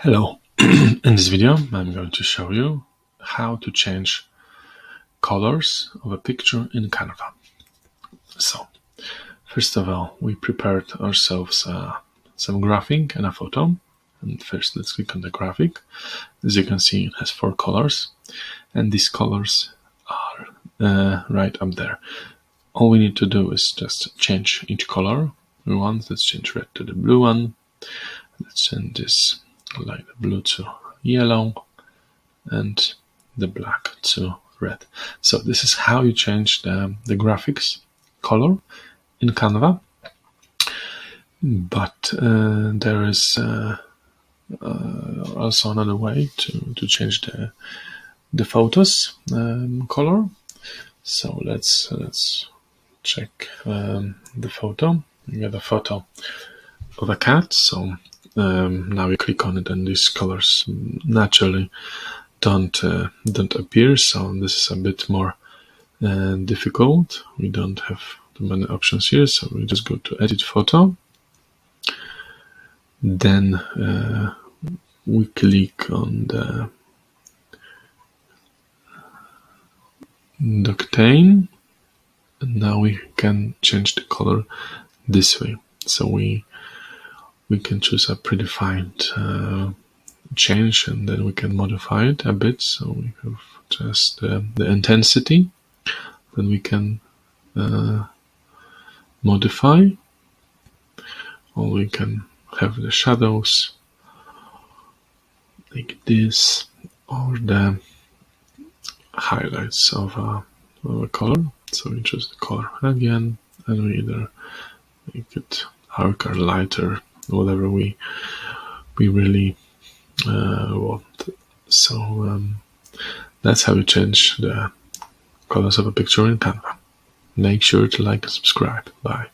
Hello, in this video I'm going to show you how to change colors of a picture in Canva. So, first of all, we prepared ourselves some graphic and a photo. And first let's click on the graphic. As you can see, it has 4 colors, and these colors are right up there. All we need to do is just change each color we want. Let's change red to the blue one. Let's change this like the blue to yellow and the black to red. So this is how you change the graphics color in Canva. But there is also another way to change the photos color. So let's check the photo. We got a photo of a cat. So now we click on it, and these colors naturally don't appear. So this is a bit more difficult. We don't have too many options here, so we just go to Edit Photo. Then we click on the Octane, and now we can change the color this way. So we can choose a predefined change, and then we can modify it a bit. So we have just the intensity, then we can modify, or we can have the shadows like this, or the highlights of a color. So we choose the color again, and we either make it darker or lighter, whatever we really want. So that's how you change the colors of a picture in Canva. Make sure to like and subscribe. Bye.